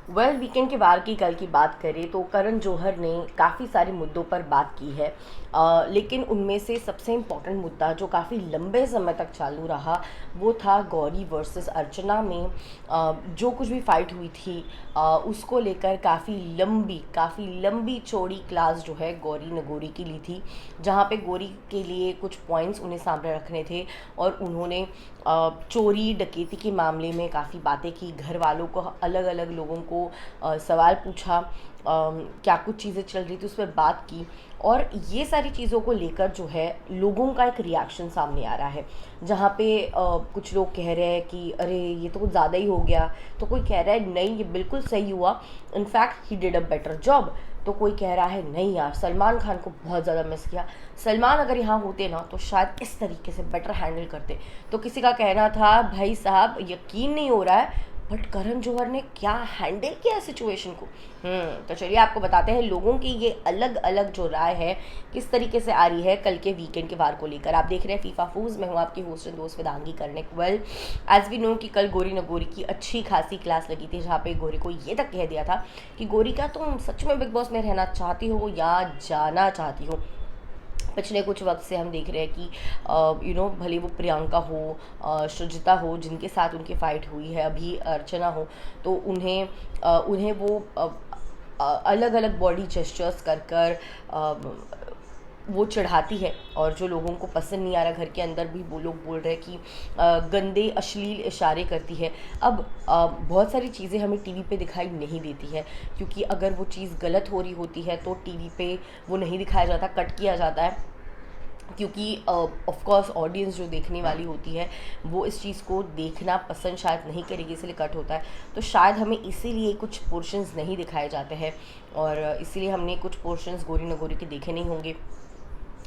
Weekend के बाहर की कल की बात करें तो करण जौहर ने काफ़ी सारे मुद्दों पर बात की है। लेकिन उनमें से सबसे इम्पोर्टेंट मुद्दा जो काफ़ी लंबे समय तक चालू रहा वो था गौरी वर्सेस अर्चना में जो कुछ भी फाइट हुई थी उसको लेकर काफ़ी लंबी चौड़ी क्लास जो है गौरी ने गोरी की ली थी, जहाँ पे गोरी के लिए कुछ पॉइंट्स उन्हें सामने रखने थे और उन्होंने चोरी डकैती के मामले में काफ़ी बातें की, घर वालों को अलग अलग लोगों को सवाल पूछा, क्या कुछ चीज़ें चल रही थी उस पर बात की। और ये सारी चीज़ों को लेकर जो है लोगों का एक रिएक्शन सामने आ रहा है, जहाँ पे कुछ लोग कह रहे हैं कि अरे ये तो कुछ ज़्यादा ही हो गया, तो कोई कह रहा है नहीं ये बिल्कुल सही हुआ, in fact he did a better job. तो कोई कह रहा है नहीं यार सलमान खान को बहुत ज़्यादा मिस किया, सलमान अगर यहाँ होते ना तो शायद इस तरीके से बेटर हैंडल करते। तो किसी का कहना था भाई साहब यकीन नहीं हो रहा है बट करण जौहर ने क्या हैंडल किया सिचुएशन को। तो चलिए आपको बताते हैं लोगों की ये अलग अलग जो राय है किस तरीके से आ रही है कल के वीकेंड के वार को लेकर। आप देख रहे हैं फीफा फूज, मैं हूँ आपकी होस्ट एंड दोस्त Vidangi Karnik. Well as we know कि कल गोरी नगोरी की अच्छी खासी क्लास लगी थी, जहाँ पे गोरी को ये तक कह दिया था कि गोरी क्या तुम सच में बिग बॉस में रहना चाहती हो या जाना चाहती हो। पिछले कुछ वक्त से हम देख रहे हैं कि भले वो प्रियंका हो, सृजिता हो, जिनके साथ उनकी फ़ाइट हुई है, अभी अर्चना हो, तो उन्हें वो अलग अलग बॉडी जेस्चर्स कर कर वो चढ़ाती है और जो लोगों को पसंद नहीं आ रहा घर के अंदर भी वो लोग बोल रहे हैं कि गंदे अश्लील इशारे करती है। अब बहुत सारी चीज़ें हमें टीवी पे दिखाई नहीं देती है, क्योंकि अगर वो चीज़ गलत हो रही होती है तो टीवी पे वो नहीं दिखाया जाता, कट किया जाता है, क्योंकि ऑफ कोर्स ऑडियंस जो देखने वाली होती है वो इस चीज़ को देखना पसंद शायद नहीं करेगी, इसलिए कट होता है। तो शायद हमें इसीलिए कुछ पोर्शंस नहीं दिखाए जाते हैं और इसीलिए हमने कुछ पोर्शंस गोरी नगोरी के देखे नहीं होंगे,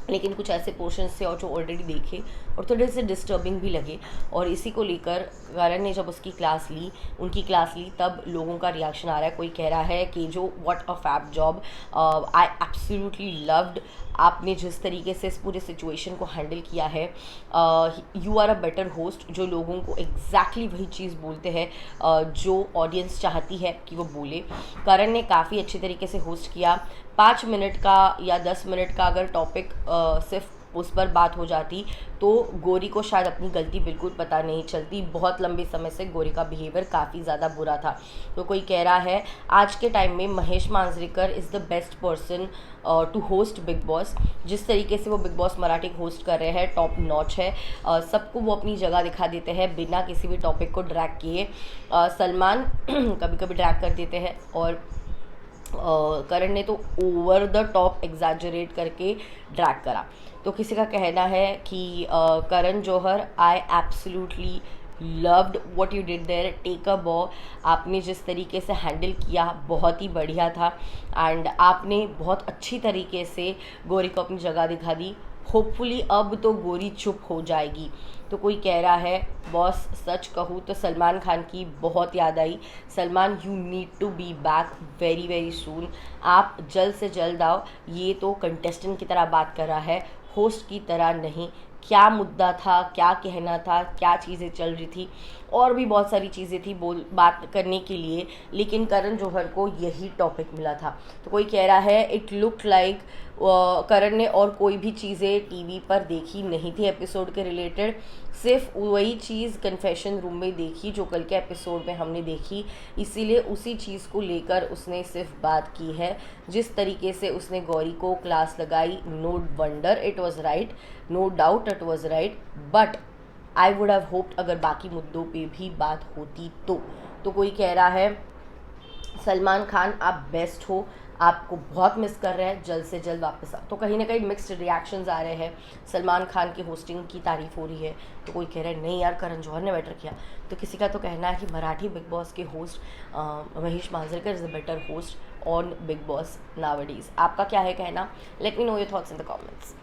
लेकिन कुछ ऐसे पोर्शंस थे और जो ऑलरेडी देखे और थोड़े से डिस्टर्बिंग भी लगे। और इसी को लेकर करण ने जब उनकी क्लास ली तब लोगों का रिएक्शन आ रहा है। कोई कह रहा है कि जो what a fab job, I absolutely loved, आपने जिस तरीके से इस पूरे सिचुएशन को हैंडल किया है, you are a better host, जो लोगों को एग्जैक्टली वही चीज़ बोलते हैं जो ऑडियंस चाहती है कि वो बोले। करण ने काफ़ी अच्छे तरीके से होस्ट किया। 5 मिनट का या 10 मिनट का अगर टॉपिक सिर्फ उस पर बात हो जाती तो गोरी को शायद अपनी गलती बिल्कुल पता नहीं चलती। बहुत लंबे समय से गोरी का बिहेवियर काफ़ी ज़्यादा बुरा था। तो कोई कह रहा है आज के टाइम में Mahesh Manjrekar is the best person to host Bigg Boss. जिस तरीके से वो बिग बॉस मराठी होस्ट कर रहे हैं टॉप नॉच है। सबको वो अपनी जगह दिखा देते हैं बिना किसी भी टॉपिक को ड्रैग किए। सलमान कभी कभी ड्रैग कर देते हैं और करण ने तो ओवर द टॉप एग्जैजरेट करके ड्रैग करा। तो किसी का कहना है कि Karan Johar I absolutely loved what you did there, take a bow, आपने जिस तरीके से हैंडल किया बहुत ही बढ़िया था एंड आपने बहुत अच्छी तरीके से गोरी को अपनी जगह दिखा दी। होपफुली अब तो गोरी चुप हो जाएगी। तो कोई कह रहा है बॉस सच कहूँ तो सलमान खान की बहुत याद आई, Salman you need to be back very very soon, आप जल्द से जल्द आओ। ये तो कंटेस्टेंट की तरह बात कर रहा है, होस्ट की तरह नहीं। क्या मुद्दा था, क्या कहना था, क्या चीज़ें चल रही थी, और भी बहुत सारी चीज़ें थी बात करने के लिए, लेकिन करण जौहर को यही टॉपिक मिला था। तो कोई कह रहा है इट लुक लाइक करण ने और कोई भी चीज़ें टीवी पर देखी नहीं थी एपिसोड के रिलेटेड, सिर्फ वही चीज़ कन्फेशन रूम में देखी जो कल के एपिसोड में हमने देखी, इसीलिए उसी चीज़ को लेकर उसने सिर्फ बात की है। जिस तरीके से उसने गौरी को क्लास लगाई, no wonder it was right, no doubt it was right, but I would have hoped अगर बाकी मुद्दों पे भी बात होती तो कोई कह रहा है सलमान खान आप बेस्ट हो, आपको बहुत मिस कर रहे हैं, जल्द से जल्द वापस आओ। तो कहीं ना कहीं मिक्स्ड रिएक्शंस आ रहे हैं, सलमान खान की होस्टिंग की तारीफ हो रही है, तो कोई कह रहा है नहीं यार करण जौहर ने बेटर किया। तो किसी का तो कहना है कि मराठी बिग बॉस के host Mahesh Manjrekar is the better host on big boss nowadays. आपका क्या है कहना? Let me know your thoughts in the comments.